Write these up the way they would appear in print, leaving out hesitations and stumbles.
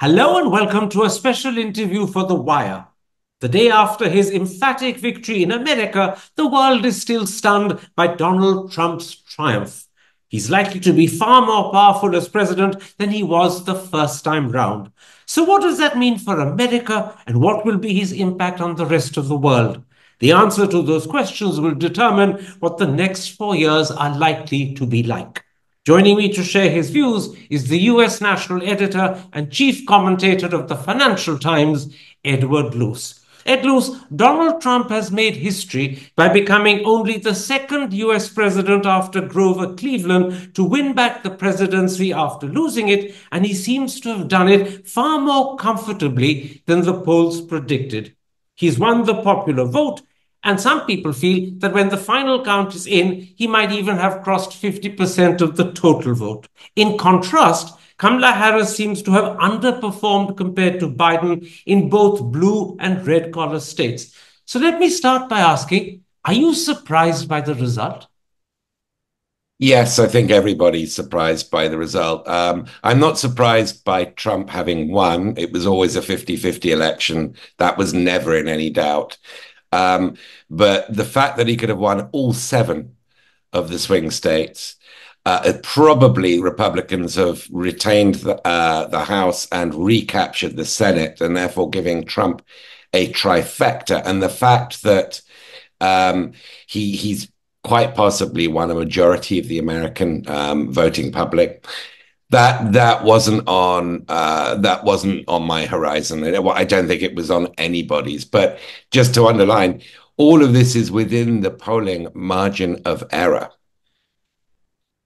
Hello and welcome to a special interview for The Wire. The day after his emphatic victory in America, the world is still stunned by Donald Trump's triumph. He's likely to be far more powerful as president than he was the first time round. So what does that mean for America, and what will be his impact on the rest of the world? The answer to those questions will determine what the next 4 years are likely to be like. Joining me to share his views is the US national editor and chief commentator of the Financial Times, Edward Luce. Ed Luce, Donald Trump has made history by becoming only the second US president after Grover Cleveland to win back the presidency after losing it, and he seems to have done it far more comfortably than the polls predicted. He's won the popular vote, and some people feel that when the final count is in, he might even have crossed 50% of the total vote. In contrast, Kamala Harris seems to have underperformed compared to Biden in both blue and red collar states. So let me start by asking, are you surprised by the result? Yes, I think everybody's surprised by the result. I'm not surprised by Trump having won. It was always a 50-50 election. That was never in any doubt. But the fact that he could have won all seven of the swing states, probably Republicans have retained the House and recaptured the Senate, and therefore giving Trump a trifecta. And the fact that he's quite possibly won a majority of the American voting public. That wasn't on my horizon. I don't think it was on anybody's. But just to underline, all of this is within the polling margin of error.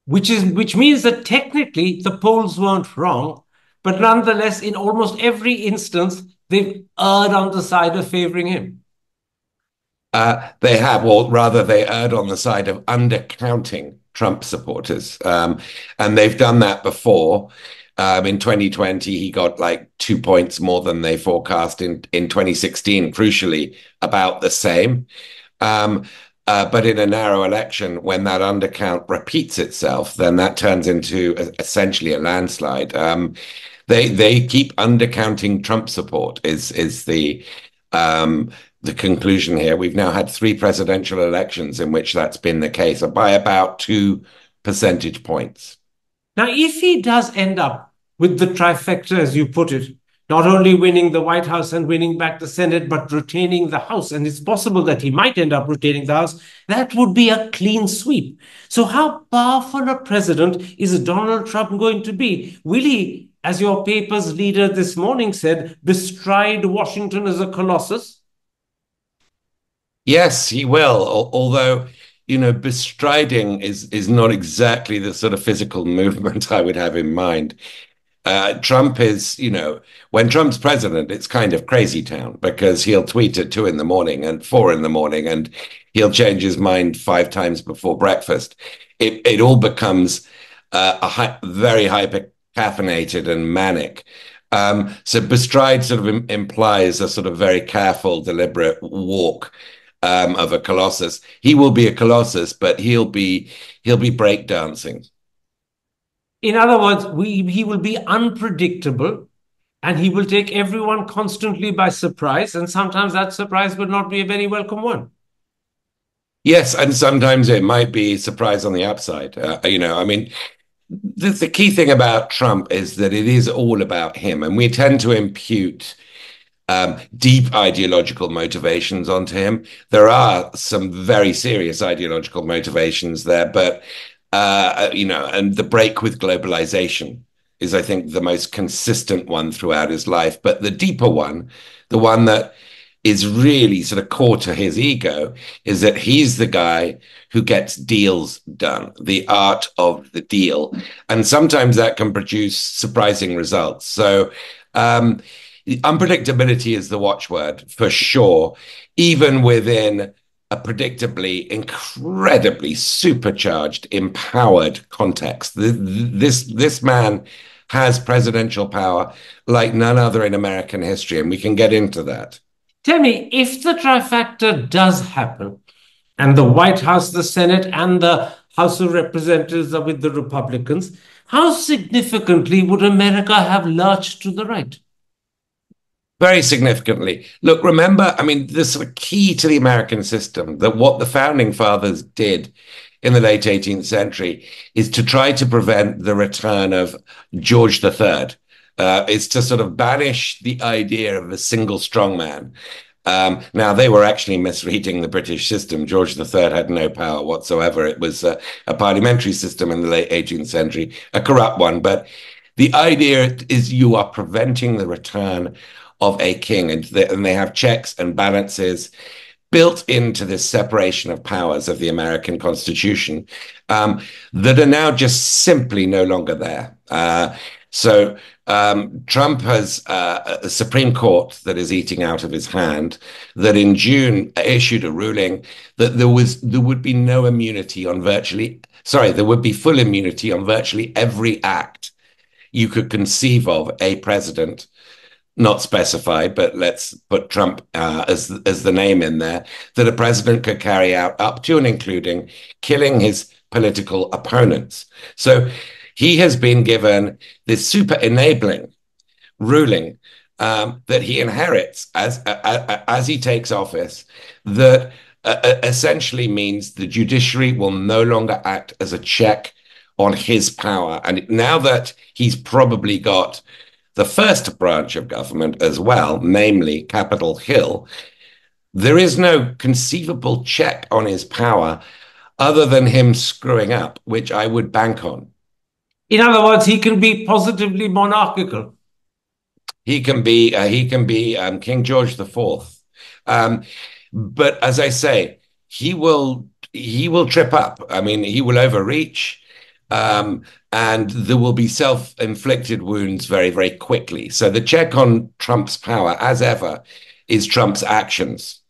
Which means that technically the polls weren't wrong, but nonetheless, in almost every instance, they've erred on the side of favoring him. They have, or rather, they erred on the side of undercounting Trump supporters. And they've done that before. In 2020, he got like 2 points more than they forecast. In 2016, crucially, about the same. But in a narrow election, when that undercount repeats itself, then that turns into essentially a landslide. They keep undercounting Trump support is the conclusion here. We've now had three presidential elections in which that's been the case by about 2 percentage points. Now, if he does end up with the trifecta, as you put it, not only winning the White House and winning back the Senate, but retaining the House, and it's possible that he might end up retaining the House, that would be a clean sweep. So how powerful a president is Donald Trump going to be? Will he, as your paper's leader this morning said, bestride Washington as a colossus? Yes, he will. Although, bestriding is not exactly the sort of physical movement I would have in mind. Trump is, when Trump's president, it's kind of crazy town because he'll tweet at 2 in the morning and 4 in the morning, and he'll change his mind 5 times before breakfast. It all becomes very hyper caffeinated and manic. So bestride sort of implies a sort of very careful, deliberate walk of a colossus. He will be a colossus, but he'll be breakdancing. In other words, he will be unpredictable, and he will take everyone constantly by surprise, and sometimes that surprise will not be a very welcome one. Yes, and sometimes it might be a surprise on the upside. I mean, the key thing about Trump is that it is all about him, and we tend to impute deep ideological motivations onto him. There are some very serious ideological motivations there, but and the break with globalization is, I think, the most consistent one throughout his life. But the deeper one, the one that is really sort of core to his ego, is that he's the guy who gets deals done, the art of the deal. And sometimes that can produce surprising results. So, unpredictability is the watchword for sure, even within a predictably, incredibly supercharged, empowered context. This man has presidential power like none other in American history, and we can get into that. Tell me, if the trifecta does happen, and the White House, the Senate, and the House of Representatives are with the Republicans, how significantly would America have lurched to the right? Very significantly. Look, remember, I mean, the sort of key to the American system, that what the founding fathers did in the late 18th century is to try to prevent the return of George III. Is to sort of banish the idea of a single strongman. Now, they were actually misreading the British system. George III had no power whatsoever. It was a parliamentary system in the late 18th century, a corrupt one. But the idea is you are preventing the return of a king, and they have checks and balances built into this separation of powers of the American Constitution that are now just simply no longer there. Trump has a Supreme Court that is eating out of his hand, that in June issued a ruling that there would be no immunity on virtually, sorry, there would be full immunity on virtually every act you could conceive of a president, not specified, but let's put Trump as the name in there, that a president could carry out up to and including killing his political opponents. So he has been given this super enabling ruling that he inherits as he takes office, that essentially means the judiciary will no longer act as a check on his power. And now that he's probably got the first branch of government as well, namely Capitol Hill, there is no conceivable check on his power other than him screwing up, which I would bank on. In other words, he can be positively monarchical. He can be King George the Fourth, but as I say, he will trip up. I mean, he will overreach. And there will be self-inflicted wounds very, very quickly. So the check on Trump's power, as ever, is Trump's actions.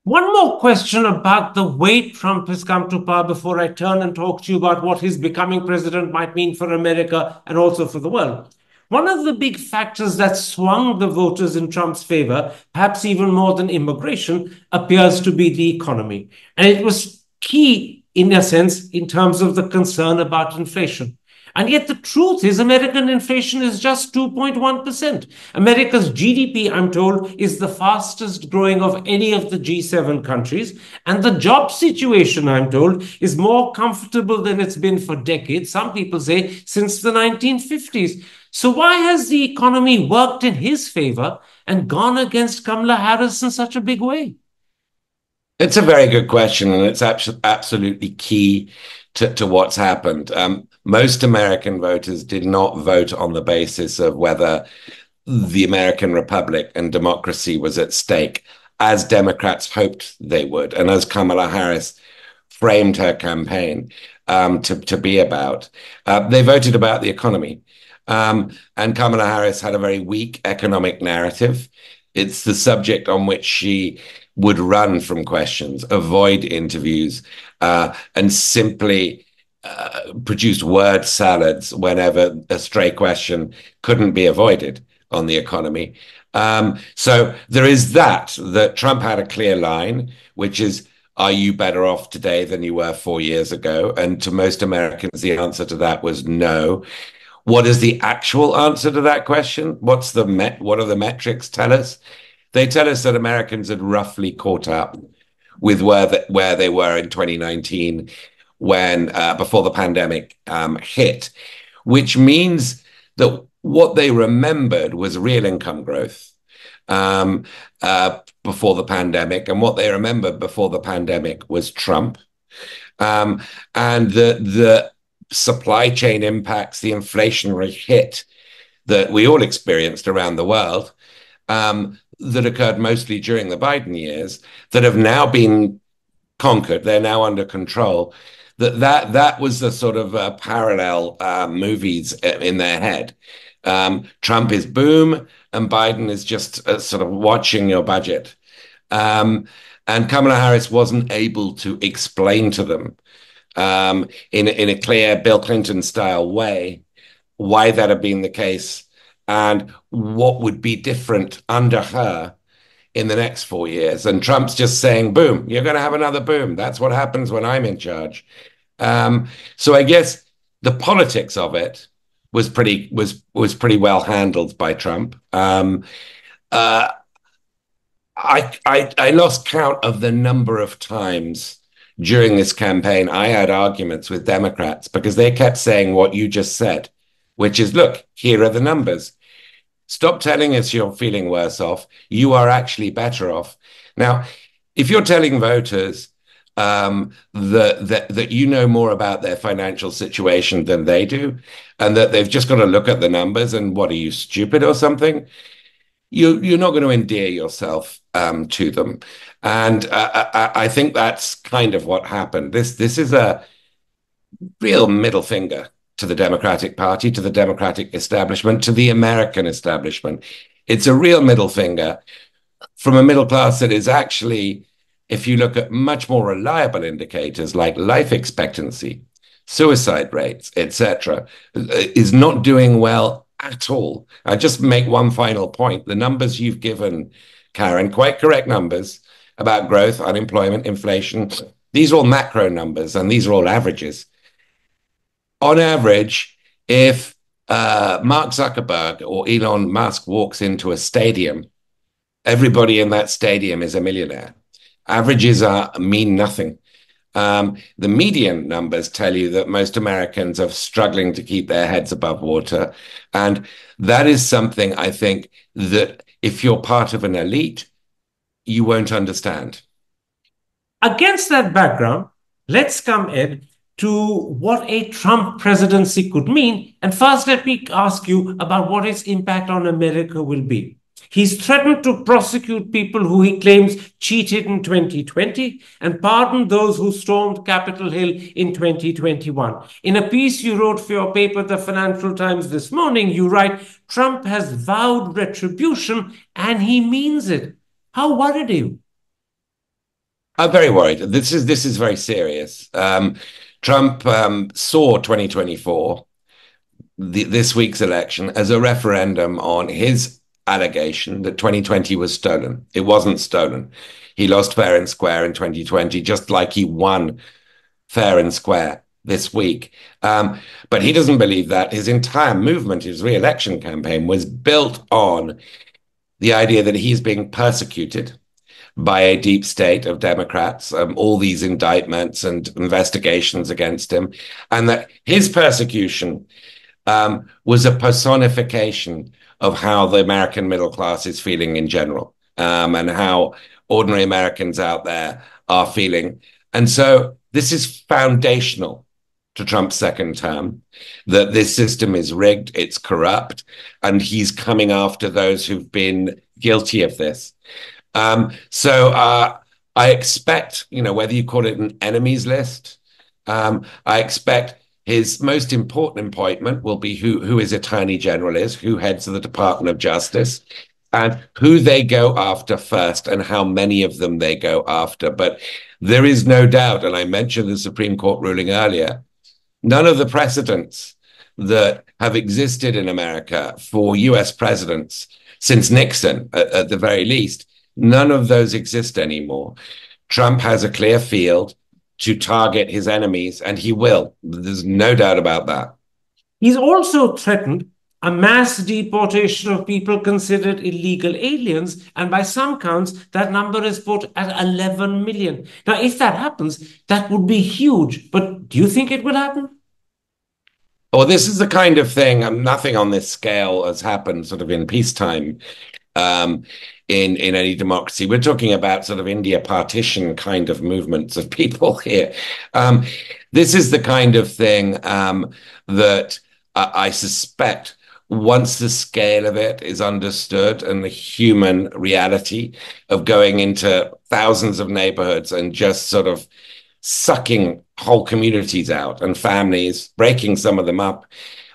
One more question about the way Trump has come to power before I turn and talk to you about what his becoming president might mean for America and also for the world. One of the big factors that swung the voters in Trump's favor, perhaps even more than immigration, appears to be the economy. And it was key, in a sense, in terms of the concern about inflation. And yet the truth is American inflation is just 2.1%. America's GDP, I'm told, is the fastest growing of any of the G7 countries. And the job situation, I'm told, is more comfortable than it's been for decades. Some people say since the 1950s. So why has the economy worked in his favor and gone against Kamala Harris in such a big way? It's a very good question, and it's absolutely key to what's happened. Most American voters did not vote on the basis of whether the American Republic and democracy was at stake, as Democrats hoped they would, and as Kamala Harris framed her campaign to be about. They voted about the economy. And Kamala Harris had a very weak economic narrative. It's the subject on which she would run from questions, avoid interviews, and simply produce word salads whenever a stray question couldn't be avoided on the economy. So there is that Trump had a clear line, which is, are you better off today than you were 4 years ago? And to most Americans, the answer to that was no. What is the actual answer to that question? What do the metrics tell us? They tell us that Americans had roughly caught up with where they were in 2019 when before the pandemic hit, which means that what they remembered was real income growth before the pandemic, and what they remembered before the pandemic was Trump, and the supply chain impacts, the inflationary hit that we all experienced around the world, that occurred mostly during the Biden years, that have now been conquered. They're now under control. That was the sort of parallel movies in their head. Trump is boom, and Biden is just sort of watching your budget. And Kamala Harris wasn't able to explain to them in a clear Bill Clinton style way why that had been the case and what would be different under her in the next 4 years. And Trump's just saying, boom, you're going to have another boom. That's what happens when I'm in charge. So I guess the politics of it was pretty well handled by Trump. Uh, I lost count of the number of times during this campaign I had arguments with Democrats because they kept saying what you just said, which is, look, here are the numbers. Stop telling us you're feeling worse off. You are actually better off. Now, if you're telling voters that you know more about their financial situation than they do, and that they've just got to look at the numbers and what are you, stupid or something? You're not going to endear yourself to them. And I think that's kind of what happened. This is a real middle finger to the Democratic Party, to the Democratic establishment, to the American establishment. It's a real middle finger from a middle class that is actually, if you look at much more reliable indicators like life expectancy, suicide rates, etc., is not doing well at all. I just make one final point. The numbers you've given, Karen, quite correct numbers about growth, unemployment, inflation. These are all macro numbers and these are all averages. On average, if Mark Zuckerberg or Elon Musk walks into a stadium, everybody in that stadium is a millionaire. Averages mean nothing. The median numbers tell you that most Americans are struggling to keep their heads above water. And that is something I think that if you're part of an elite, you won't understand. Against that background, let's come in to what a Trump presidency could mean. And first, let me ask you about what its impact on America will be. He's threatened to prosecute people who he claims cheated in 2020 and pardon those who stormed Capitol Hill in 2021. In a piece you wrote for your paper, The Financial Times, this morning, you write, Trump has vowed retribution and he means it. How worried are you? I'm very worried. This is very serious. Trump saw 2024, this week's election, as a referendum on his allegation that 2020 was stolen. It wasn't stolen. He lost fair and square in 2020, just like he won fair and square this week. But he doesn't believe that. His entire movement, his re-election campaign, was built on the idea that he's being persecuted by a deep state of Democrats, all these indictments and investigations against him, and that his persecution was a personification of how the American middle class is feeling in general, and how ordinary Americans out there are feeling. And so this is foundational to Trump's second term, that this system is rigged, it's corrupt, and he's coming after those who've been guilty of this. So I expect, whether you call it an enemies list, I expect his most important appointment will be who his attorney general is, who heads of the Department of Justice, and who they go after first and how many of them they go after. But there is no doubt, and I mentioned the Supreme Court ruling earlier, none of the precedents that have existed in America for US presidents since Nixon, at the very least, none of those exist anymore. Trump has a clear field to target his enemies, and he will. There's no doubt about that. He's also threatened a mass deportation of people considered illegal aliens, and by some counts, that number is put at 11 million. Now, if that happens, that would be huge. But do you think it will happen? Well, this is the kind of thing, nothing on this scale has happened sort of in peacetime. In any democracy. We're talking about sort of India partition kind of movements of people here. This is the kind of thing that I suspect once the scale of it is understood and the human reality of going into thousands of neighborhoods and just sort of sucking whole communities out and families, breaking some of them up,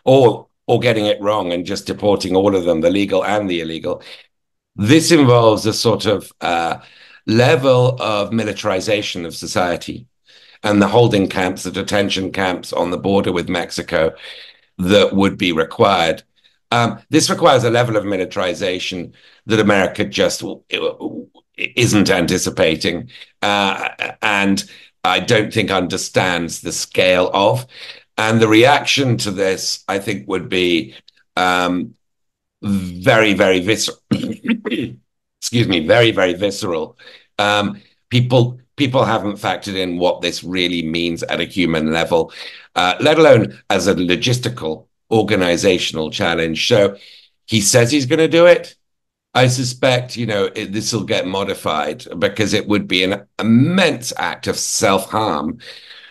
or getting it wrong and just deporting all of them, the legal and the illegal. This involves a sort of level of militarization of society and the holding camps, the detention camps on the border with Mexico that would be required. This requires a level of militarization that America just isn't anticipating, and I don't think understands the scale of. And the reaction to this, I think, would be very, very visceral. excuse me, very, very visceral. People haven't factored in what this really means at a human level, let alone as a logistical, organizational challenge. So he says he's going to do it. I suspect, this will get modified because it would be an immense act of self-harm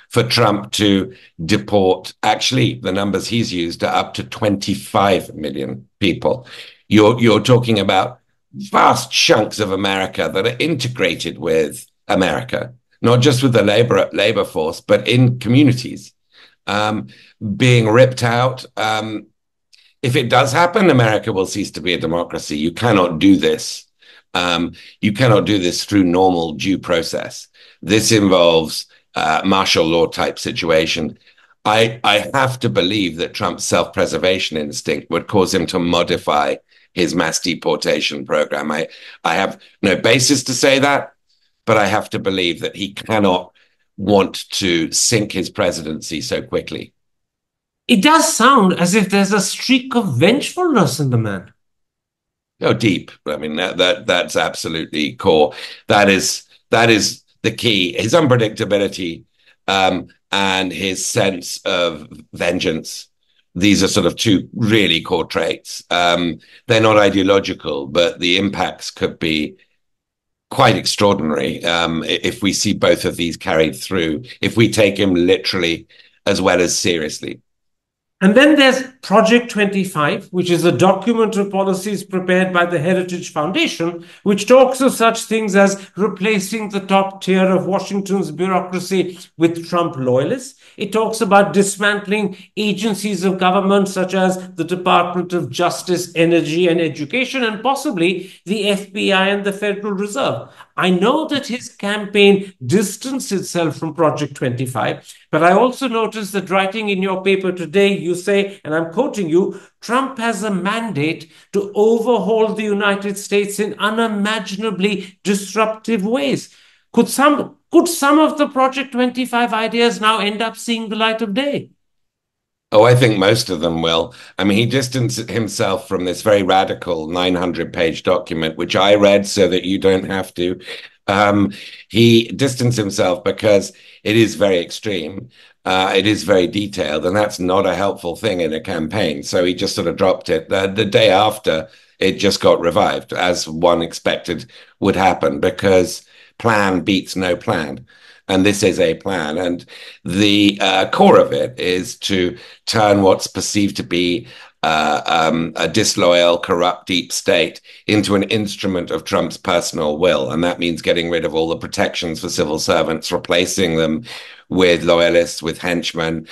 for Trump to deport, actually, the numbers he's used are up to 25 million people. You're talking about vast chunks of America that are integrated with America, not just with the labor force, but in communities um, being ripped out. If it does happen, America will cease to be a democracy. You cannot do this. You cannot do this through normal due process. This involves martial law type situation. I have to believe that Trump's self-preservation instinct would cause him to modify his mass deportation program. I have no basis to say that, but I have to believe that he cannot want to sink his presidency so quickly. It does sound as if there's a streak of vengefulness in the man. Oh, deep. I mean, that's absolutely core. That is the key. His unpredictability and his sense of vengeance. These are sort of two really core traits. They're not ideological, but the impacts could be quite extraordinary if we see both of these carried through, if we take him literally as well as seriously. And then there's Project 25, which is a document of policies prepared by the Heritage Foundation, which talks of such things as replacing the top tier of Washington's bureaucracy with Trump loyalists. It talks about dismantling agencies of government such as the Department of Justice, Energy, and Education, and possibly the FBI and the Federal Reserve. I know that his campaign distanced itself from Project 25, but I also noticed that writing in your paper today, you say, and I'm quoting you, Trump has a mandate to overhaul the United States in unimaginably disruptive ways. Could some of the Project 25 ideas now end up seeing the light of day? Oh, I think most of them will. I mean, he distanced himself from this very radical 900-page document, which I read so that you don't have to. Um, he distanced himself because it is very extreme. It is very detailed, and that's not a helpful thing in a campaign. So he just sort of dropped it. The day after, it just got revived, as one expected would happen, because plan beats no plan. And this is a plan. And the core of it is to turn what's perceived to be a disloyal, corrupt deep state into an instrument of Trump's personal will. And that means getting rid of all the protections for civil servants, replacing them with loyalists, with henchmen,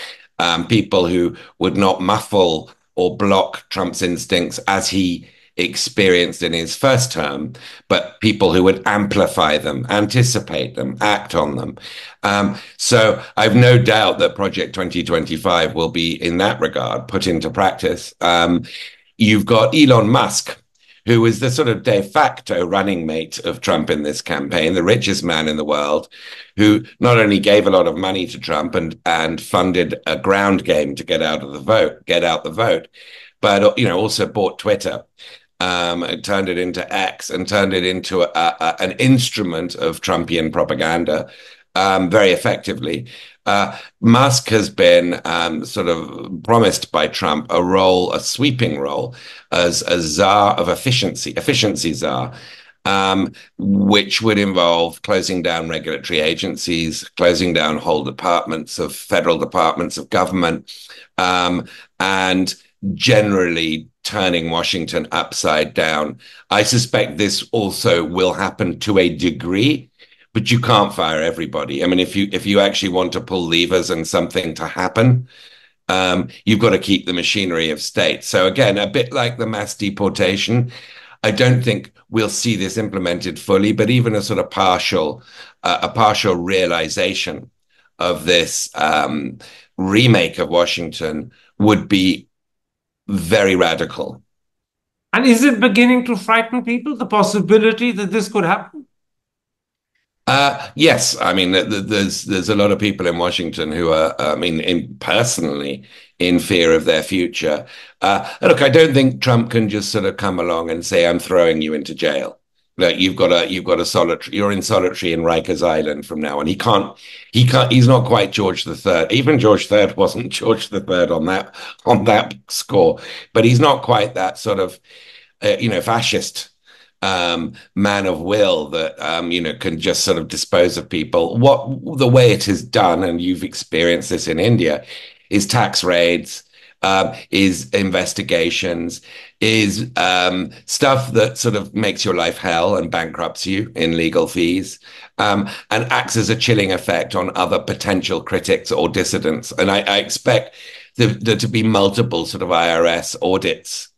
people who would not muffle or block Trump's instincts as he experienced in his first term, but people who would amplify them, anticipate them, act on them. So I've no doubt that Project 2025 will be, in that regard, put into practice. You've got Elon Musk, who is the sort of de facto running mate of Trump in this campaign, the richest man in the world, who not only gave a lot of money to Trump and funded a ground game to get out the vote, but also bought Twitter, and turned it into X and turned it into an instrument of Trumpian propaganda very effectively. Musk has been sort of promised by Trump a sweeping role as a czar of efficiency czar, which would involve closing down regulatory agencies, closing down whole federal departments of government, and generally turning Washington upside down. I suspect this also will happen to a degree, but you can't fire everybody. I mean, if you actually want to pull levers and something to happen, you've got to keep the machinery of state. So again, a bit like the mass deportation, I don't think we'll see this implemented fully, but even a sort of partial realization of this remake of Washington would be very radical. And is it beginning to frighten people, the possibility that this could happen? Yes, I mean, there's a lot of people in Washington who are, I mean, personally in fear of their future. Look, I don't think Trump can just sort of come along and say, "I'm throwing you into jail." Like you've got a solitary, you're in solitary in Rikers Island from now on. He's not quite George the Third. Even George the Third wasn't George the Third on that score, but he's not quite that sort of fascist man of will that can just sort of dispose of people. What the way it is done, and you've experienced this in India, is tax raids, is investigations, is stuff that sort of makes your life hell and bankrupts you in legal fees, and acts as a chilling effect on other potential critics or dissidents. And I expect there to be multiple sort of IRS audits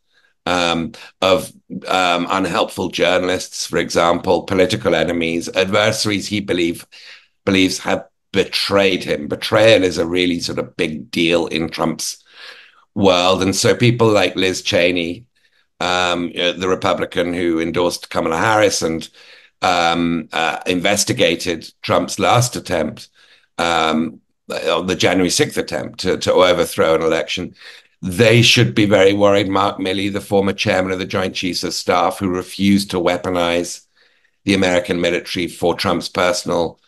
of unhelpful journalists, for example, political enemies, adversaries he believes have betrayed him. Betrayal is a really sort of big deal in Trump's world. And so people like Liz Cheney, the Republican who endorsed Kamala Harris and investigated Trump's last attempt, the January 6th attempt to overthrow an election, they should be very worried. Mark Milley, the former chairman of the Joint Chiefs of Staff, who refused to weaponize the American military for Trump's personal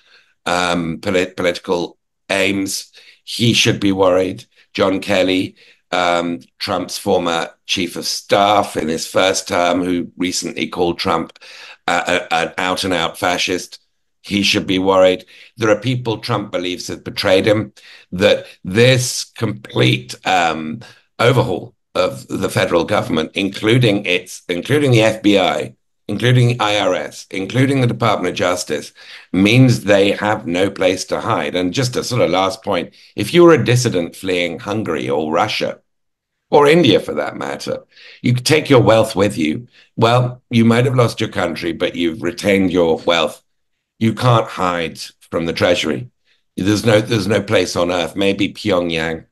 political aims, he should be worried. John Kelly, Trump's former chief of staff in his first term, who recently called Trump an out-and-out fascist, he should be worried. There are people Trump believes have betrayed him, that this complete overhaul of the federal government, including the FBI, including the IRS, including the Department of Justice, means they have no place to hide. And just a sort of last point, if you were a dissident fleeing Hungary or Russia, or India for that matter, you could take your wealth with you. Well, you might have lost your country, but you've retained your wealth. You can't hide from the treasury. There's no place on earth, maybe Pyongyang,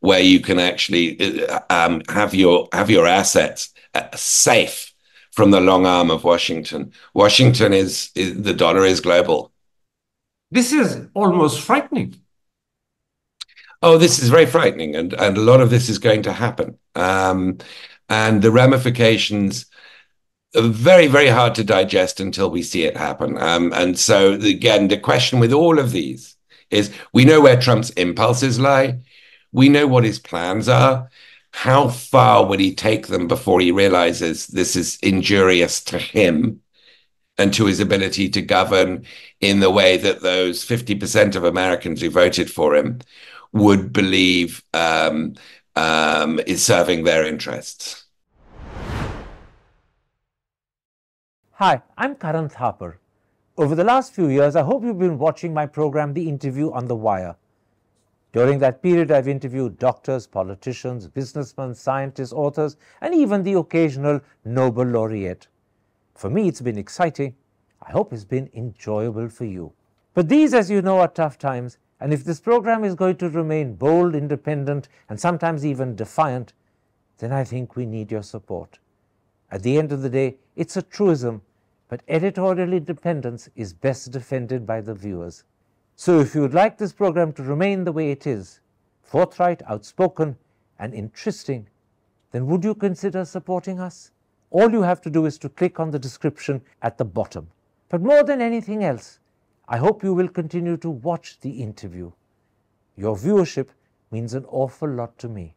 where you can actually have your assets safe from the long arm of Washington. Washington is the dollar is global. This is almost frightening. Oh, this is very frightening, and a lot of this is going to happen. And the ramifications are very, very hard to digest until we see it happen. And so, again, the question with all of these is we know where Trump's impulses lie. We know what his plans are. How far would he take them before he realizes this is injurious to him and to his ability to govern in the way that those 50% of Americans who voted for him would believe is serving their interests? Hi, I'm Karan Thapar. Over the last few years, I hope you've been watching my program, The Interview on the Wire. During that period, I've interviewed doctors, politicians, businessmen, scientists, authors, and even the occasional Nobel laureate. For me, it's been exciting. I hope it's been enjoyable for you. But these, as you know, are tough times, and if this program is going to remain bold, independent, and sometimes even defiant, then I think we need your support. At the end of the day, it's a truism, but editorial independence is best defended by the viewers. So if you would like this program to remain the way it is, forthright, outspoken, and interesting, then would you consider supporting us? All you have to do is to click on the description at the bottom. But more than anything else, I hope you will continue to watch The Interview. Your viewership means an awful lot to me.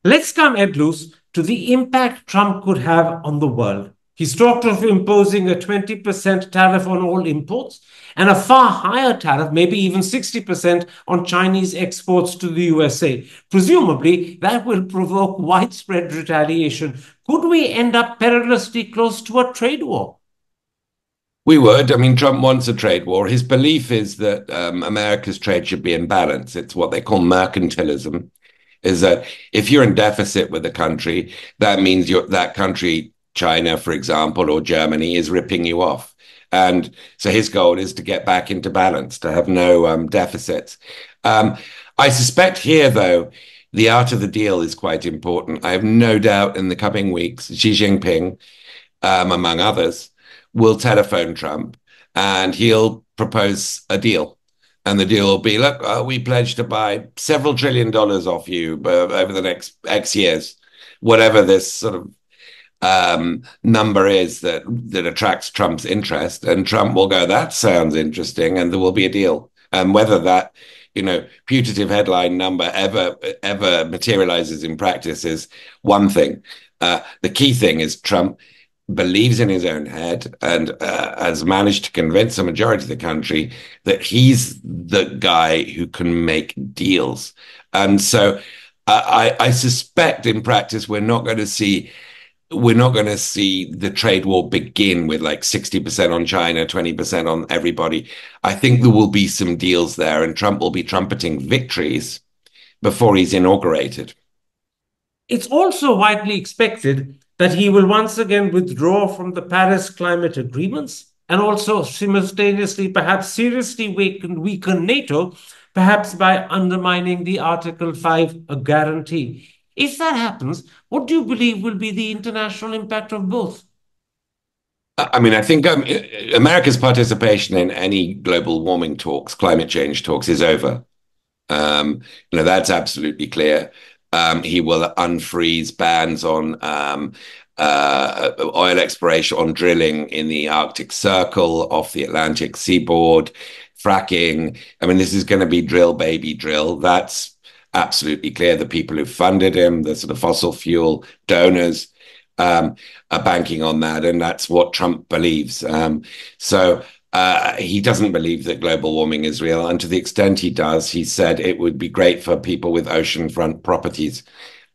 Let's come, Ed Luce, to the impact Trump could have on the world. He's talked of imposing a 20% tariff on all imports and a far higher tariff, maybe even 60% on Chinese exports to the USA. Presumably, that will provoke widespread retaliation. Could we end up perilously close to a trade war? We would. I mean, Trump wants a trade war. His belief is that America's trade should be in balance. It's what they call mercantilism, is that if you're in deficit with a country, that means that country, China, for example, or Germany, is ripping you off. And so his goal is to get back into balance, to have no deficits. I suspect here, though, the art of the deal is quite important. I have no doubt in the coming weeks, Xi Jinping, among others, will telephone Trump and he'll propose a deal. And the deal will be, look, we pledge to buy several $trillions off you over the next X years, whatever this sort of number is that attracts Trump's interest. And Trump will go, that sounds interesting, and there will be a deal. And whether that, putative headline number ever materializes in practice is one thing. The key thing is Trump believes in his own head and has managed to convince the majority of the country that he's the guy who can make deals. And so I suspect in practice we're not going to see the trade war begin with like 60% on China, 20% on everybody. I think there will be some deals there, and Trump will be trumpeting victories before he's inaugurated. It's also widely expected that he will once again withdraw from the Paris climate agreements and also simultaneously perhaps seriously weaken NATO, perhaps by undermining the Article 5 guarantee. If that happens, what do you believe will be the international impact of both? I mean, I think America's participation in any global warming talks, climate change talks, is over. That's absolutely clear. He will unfreeze bans on oil exploration, on drilling in the Arctic Circle, off the Atlantic seaboard, fracking. I mean, this is going to be drill, baby, drill. That's absolutely clear. The people who funded him, the sort of fossil fuel donors, are banking on that, and that's what Trump believes. So he doesn't believe that global warming is real, and to the extent he does, he said it would be great for people with oceanfront properties.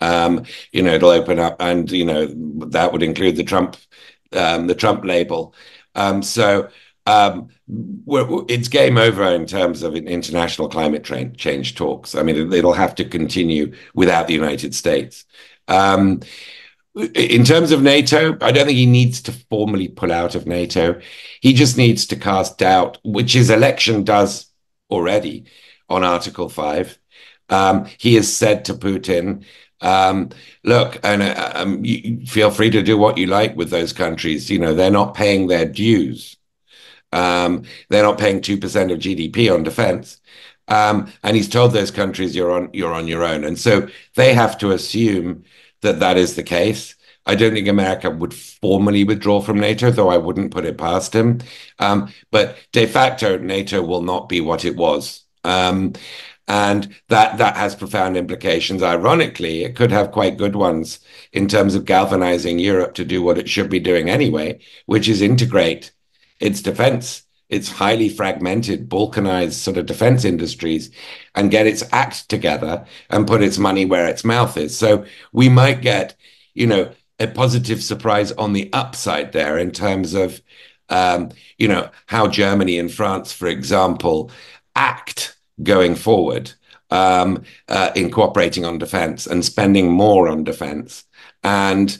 It'll open up, and that would include the Trump label. It's game over in terms of international climate change talks. I mean, it'll have to continue without the United States. In terms of NATO, I don't think he needs to formally pull out of NATO. He just needs to cast doubt, which his election does already, on Article 5. He has said to Putin, look, and you feel free to do what you like with those countries. They're not paying their dues. They're not paying 2% of GDP on defense. And he's told those countries you're on your own. And so they have to assume that is the case. I don't think America would formally withdraw from NATO, though I wouldn't put it past him. But de facto, NATO will not be what it was. And that has profound implications. Ironically, it could have quite good ones in terms of galvanizing Europe to do what it should be doing anyway, which is integrate its defense, its highly fragmented, balkanized sort of defense industries, and get its act together and put its money where its mouth is. So we might get, a positive surprise on the upside there in terms of, how Germany and France, for example, act going forward in cooperating on defense and spending more on defense and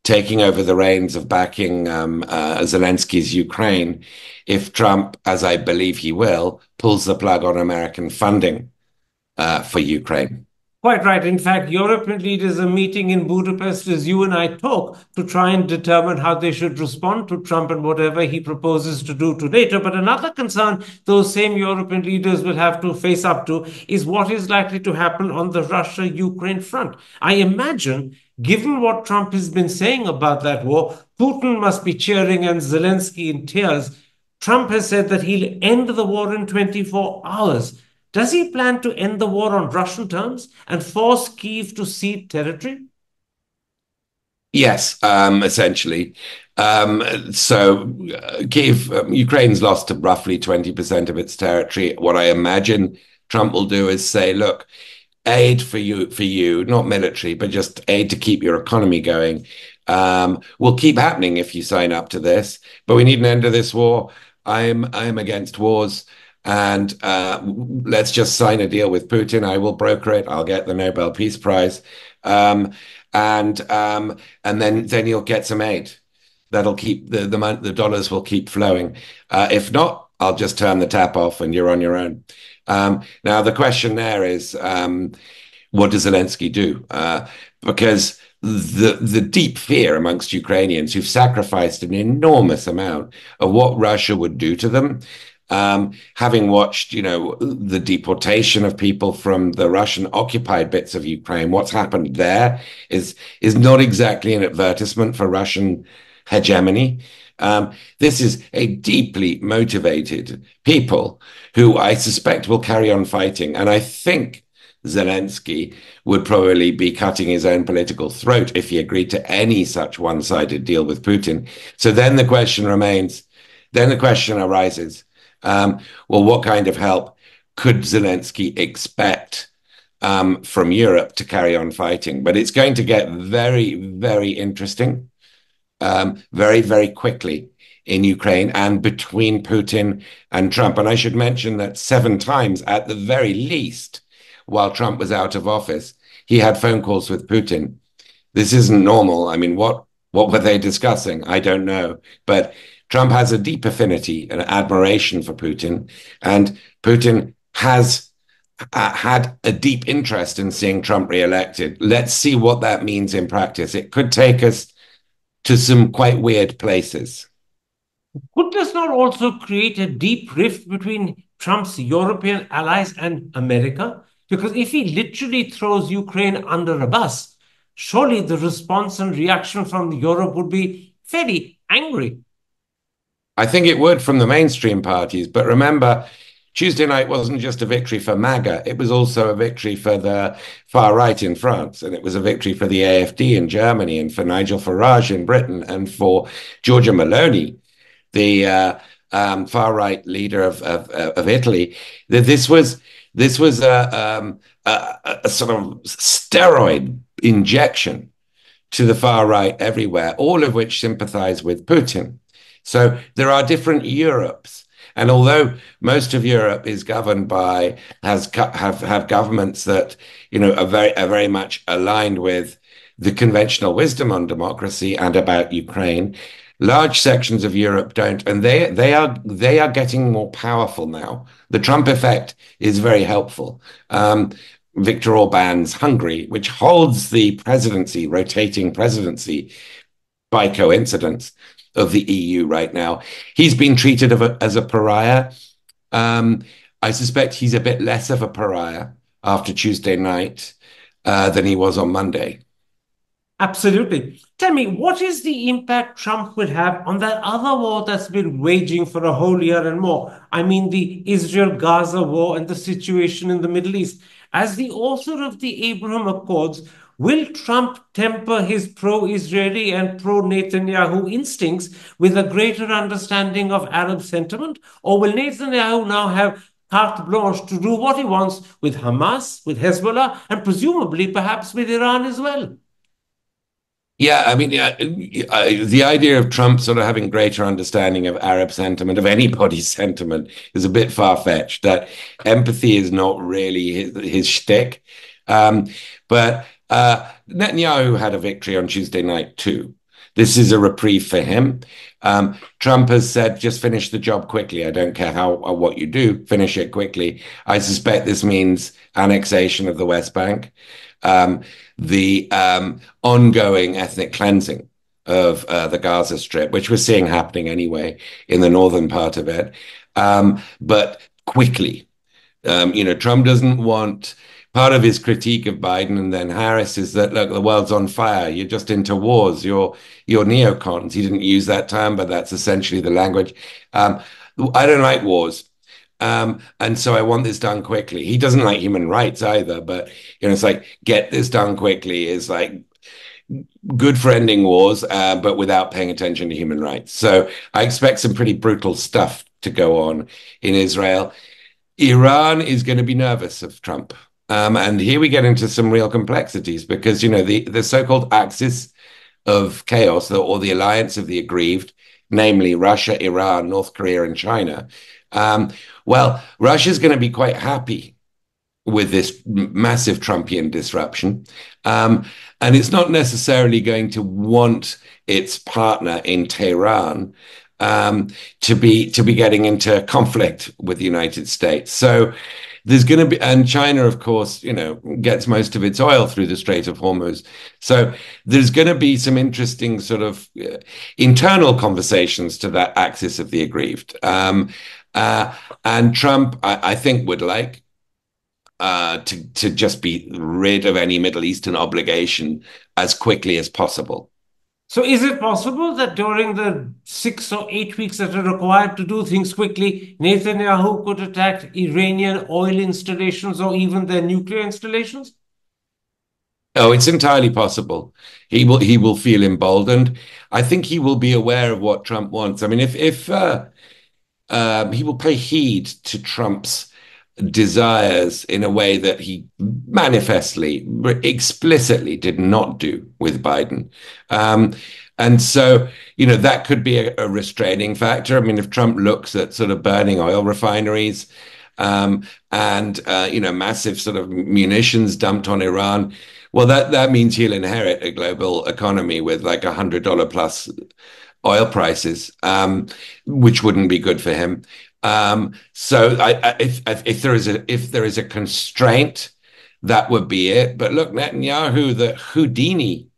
taking over the reins of backing Zelensky's Ukraine if Trump, as I believe he will, pulls the plug on American funding for Ukraine. Quite right. In fact, European leaders are meeting in Budapest as you and I talk to try and determine how they should respond to Trump and whatever he proposes to do to NATO. But another concern those same European leaders will have to face up to is what is likely to happen on the Russia-Ukraine front. I imagine, given what Trump has been saying about that war, Putin must be cheering and Zelensky in tears. Trump has said that he'll end the war in 24 hours. Does he plan to end the war on Russian terms and force Kyiv to cede territory? Yes, essentially. Kyiv, Ukraine's lost to roughly 20% of its territory. What I imagine Trump will do is say, look, aid for you, not military, but just aid to keep your economy going, will keep happening if you sign up to this. But we need an end to this war. I'm against wars. And let's just sign a deal with Putin. I will broker it. I'll get the Nobel Peace Prize, and then you'll get some aid. That'll keep the dollars will keep flowing. If not, I'll just turn the tap off and you're on your own. Now the question there is, what does Zelensky do? Because the deep fear amongst Ukrainians who've sacrificed an enormous amount of what Russia would do to them, having watched, the deportation of people from the Russian occupied bits of Ukraine, what's happened there is not exactly an advertisement for Russian hegemony. This is a deeply motivated people who I suspect will carry on fighting. And I think Zelensky would probably be cutting his own political throat if he agreed to any such one-sided deal with Putin. So then the question arises, well, what kind of help could Zelensky expect from Europe to carry on fighting? But it's going to get very, very interesting very, very quickly in Ukraine and between Putin and Trump. And I should mention that 7 times at the very least, while Trump was out of office, he had phone calls with Putin. This isn't normal. I mean, what were they discussing? I don't know. But Trump has a deep affinity and admiration for Putin, and Putin has had a deep interest in seeing Trump reelected. Let's see what that means in practice. It could take us to some quite weird places. Could this not also create a deep rift between Trump's European allies and America? Because if he literally throws Ukraine under a bus, surely the response and reaction from Europe would be fairly angry. I think it would from the mainstream parties. But remember, Tuesday night wasn't just a victory for MAGA. It was also a victory for the far right in France. And it was a victory for the AfD in Germany and for Nigel Farage in Britain and for Giorgia Meloni, the far right leader of Italy. This was a sort of steroid injection to the far right everywhere, all of which sympathize with Putin. So there are different Europes. And although most of Europe is governed by have governments that are very much aligned with the conventional wisdom on democracy and about Ukraine, large sections of Europe don't, and they are getting more powerful now. The Trump effect is very helpful. Viktor Orban's Hungary, which holds the presidency, rotating presidency, by coincidence, of the EU right now. He's been treated as a pariah. I suspect he's a bit less of a pariah after Tuesday night than he was on Monday. Absolutely. Tell me, what is the impact Trump will have on that other war that's been waging for a whole year and more? I mean, the Israel-Gaza war and the situation in the Middle East. As the author of the Abraham Accords, will Trump temper his pro-Israeli and pro-Netanyahu instincts with a greater understanding of Arab sentiment? Or will Netanyahu now have carte blanche to do what he wants with Hamas, with Hezbollah, and presumably perhaps with Iran as well? Yeah, I mean, the idea of Trump sort of having greater understanding of Arab sentiment, of anybody's sentiment, is a bit far-fetched. That empathy is not really his shtick. But Netanyahu had a victory on Tuesday night too. This is a reprieve for him. Trump has said, just finish the job quickly. I don't care how or what you do, finish it quickly. I suspect this means annexation of the West Bank, the ongoing ethnic cleansing of the Gaza Strip, which we're seeing happening anyway in the northern part of it, but quickly. Trump doesn't want. Part of his critique of Biden and then Harris is that, look, the world's on fire. You're just into wars. You're neocons. He didn't use that term, but that's essentially the language. I don't like wars. And so I want this done quickly. He doesn't like human rights either, but it's like, get this done quickly is like good for ending wars, but without paying attention to human rights. So I expect some pretty brutal stuff to go on in Israel. Iran is going to be nervous of Trump. And here we get into some real complexities because, the so-called axis of chaos or the alliance of the aggrieved, namely Russia, Iran, North Korea, and China. Well, Russia's going to be quite happy with this massive Trumpian disruption. And it's not necessarily going to want its partner in Tehran to be getting into conflict with the United States. So there's going to be, and China, of course, gets most of its oil through the Strait of Hormuz. So there's going to be some interesting sort of internal conversations to that axis of the aggrieved. And Trump, I think, would like to just be rid of any Middle Eastern obligation as quickly as possible. So is it possible that during the 6 or 8 weeks that are required to do things quickly, Netanyahu could attack Iranian oil installations or even their nuclear installations? Oh, it's entirely possible. He will feel emboldened. I think he will be aware of what Trump wants. I mean, if he will pay heed to Trump's desires in a way that he manifestly, explicitly did not do with Biden. And so, that could be a restraining factor. I mean, if Trump looks at sort of burning oil refineries and, massive sort of munitions dumped on Iran, well, that means he'll inherit a global economy with like $100 plus oil prices, which wouldn't be good for him. So if there is a constraint, that would be it. But look, Netanyahu, the Houdini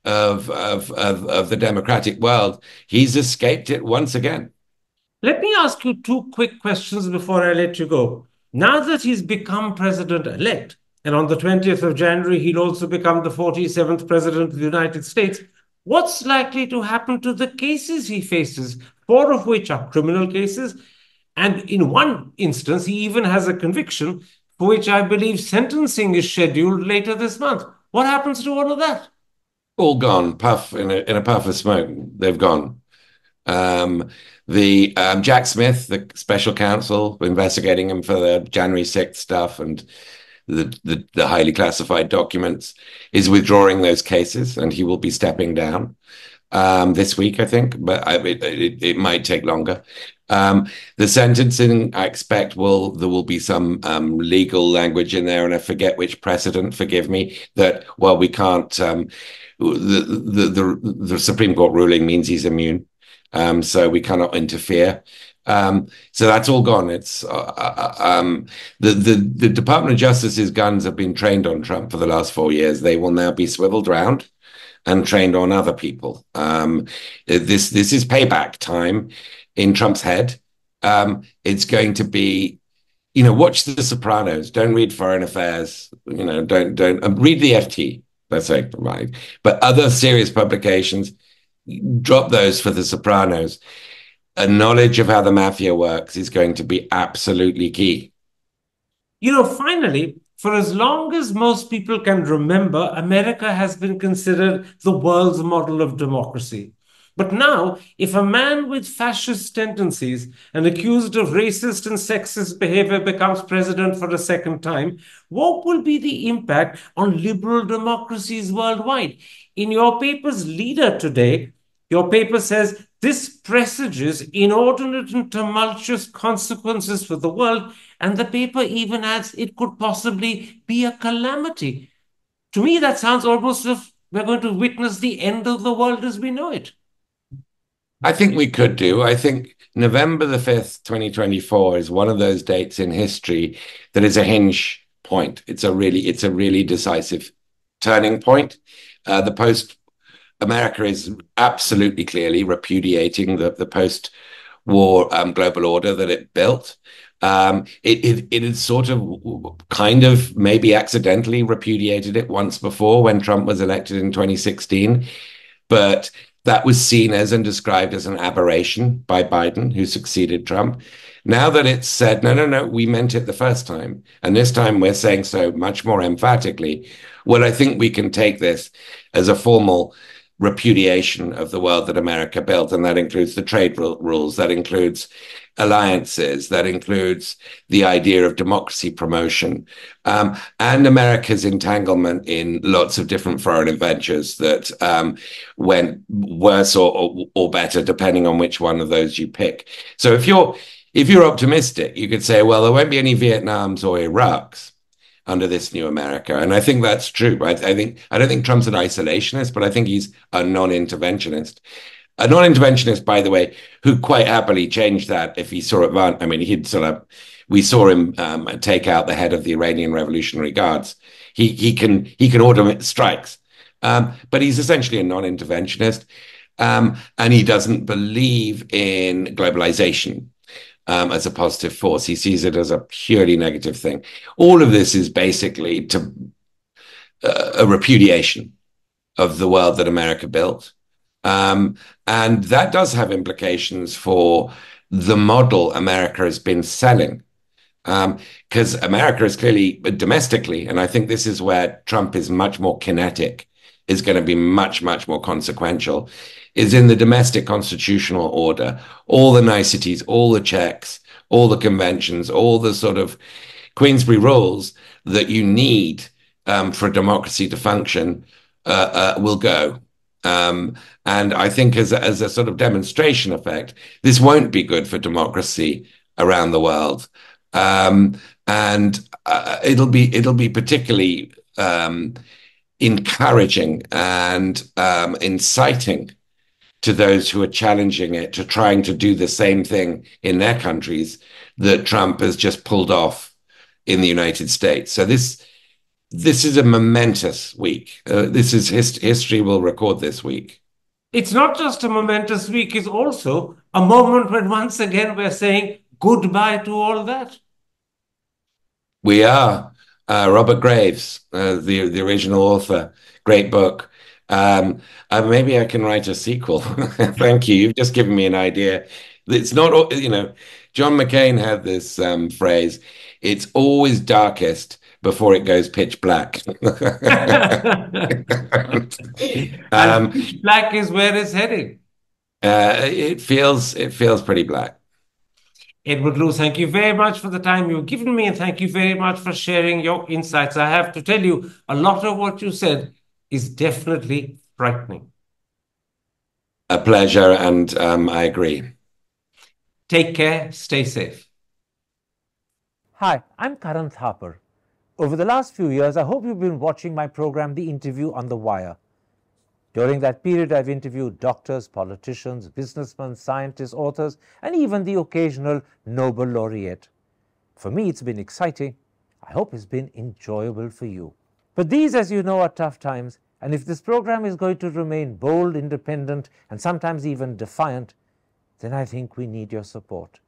of the democratic world, he's escaped it once again. Let me ask you two quick questions before I let you go. Now that he's become president-elect, and on the 20th of January, he'll also become the 47th president of the United States, what's likely to happen to the cases he faces, 4 of which are criminal cases? And in one instance, he even has a conviction for which I believe sentencing is scheduled later this month. What happens to all of that? All gone, puff in a puff of smoke. They've gone. The Jack Smith, the special counsel investigating him for the January 6th stuff and the highly classified documents, is withdrawing those cases, and he will be stepping down this week, I think, but it might take longer. The sentencing, I expect, there will be some legal language in there, and I forget which precedent, forgive me, that, well, we can't, the Supreme Court ruling means he's immune, so we cannot interfere. So that's all gone. It's the Department of Justice's guns have been trained on Trump for the last 4 years. They will now be swiveled round and trained on other people. This is payback time in Trump's head. It's going to be, watch The Sopranos. Don't read Foreign Affairs. Don't read the FT. That's right. But other serious publications, drop those for The Sopranos. A knowledge of how the mafia works is going to be absolutely key. Finally, for as long as most people can remember, America has been considered the world's model of democracy. But now, if a man with fascist tendencies and accused of racist and sexist behavior becomes president for a second time, what will be the impact on liberal democracies worldwide? In your paper's leader today, your paper says this presages inordinate and tumultuous consequences for the world, and the paper even adds it could possibly be a calamity. To me, that sounds almost as if we're going to witness the end of the world as we know it. I think we could do. I think November the 5th, 2024 is one of those dates in history that is a hinge point. It's a really decisive turning point. America is absolutely clearly repudiating the post-war global order that it built. It had sort of kind of maybe accidentally repudiated it once before when Trump was elected in 2016, but that was seen as and described as an aberration by Biden, who succeeded Trump. Now that it's said, no, we meant it the first time, and this time we're saying so much more emphatically, well, I think we can take this as a formal repudiation of the world that America built, and that includes the trade rules, that includes alliances, that includes the idea of democracy promotion, and America's entanglement in lots of different foreign adventures that went worse or better, depending on which one of those you pick. So if you're optimistic, you could say, well, there won't be any Vietnams or Iraqs under this new America. And I think that's true. I don't think Trump's an isolationist, but I think he's a non-interventionist. A non-interventionist, by the way, who quite happily changed that if he saw it. I mean, he'd sort of We saw him take out the head of the Iranian Revolutionary Guards. He can order strikes, but he's essentially a non-interventionist, and he doesn't believe in globalization as a positive force. He sees it as a purely negative thing. All of this is basically a repudiation of the world that America built. And that does have implications for the model America has been selling. Because America is clearly domestically, and I think this is where Trump is much more kinetic, is going to be much, much more consequential, is in the domestic constitutional order, all the niceties, all the checks, all the conventions, all the sort of Queensberry rules that you need for a democracy to function will go. And I think as a sort of demonstration effect, this won't be good for democracy around the world. And it'll be particularly encouraging and inciting to those who are challenging it, to trying to do the same thing in their countries that Trump has just pulled off in the United States. So this is a momentous week. This is history will record this week. It's not just a momentous week, it's also a moment when once again we're saying goodbye to all that. We are. Robert Graves, the original author, great book. Maybe I can write a sequel. Thank you. You've just given me an idea. It's not, John McCain had this phrase, it's always darkest before it goes pitch black. And pitch black is where it's heading. It feels pretty black. Edward Luce, thank you very much for the time you've given me, and thank you very much for sharing your insights. I have to tell you, a lot of what you said is definitely frightening. A pleasure, and I agree. Take care, stay safe. Hi, I'm Karan Thapar. Over the last few years, I hope you've been watching my program, The Interview on the Wire. During that period, I've interviewed doctors, politicians, businessmen, scientists, authors, and even the occasional Nobel laureate. For me, it's been exciting. I hope it's been enjoyable for you. But these, as you know, are tough times, and if this program is going to remain bold, independent, and sometimes even defiant, then I think we need your support.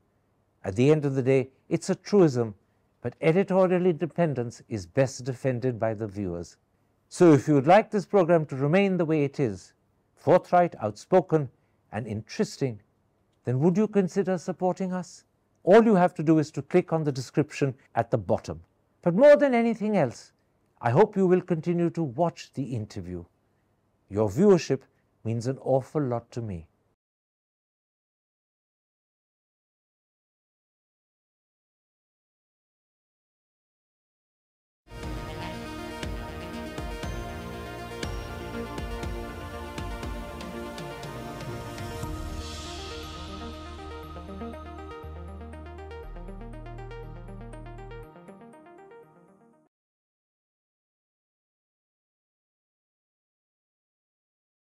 At the end of the day, it's a truism, but editorial independence is best defended by the viewers. So if you would like this program to remain the way it is, forthright, outspoken, and interesting, then would you consider supporting us? All you have to do is to click on the description at the bottom. But more than anything else, I hope you will continue to watch The Interview. Your viewership means an awful lot to me.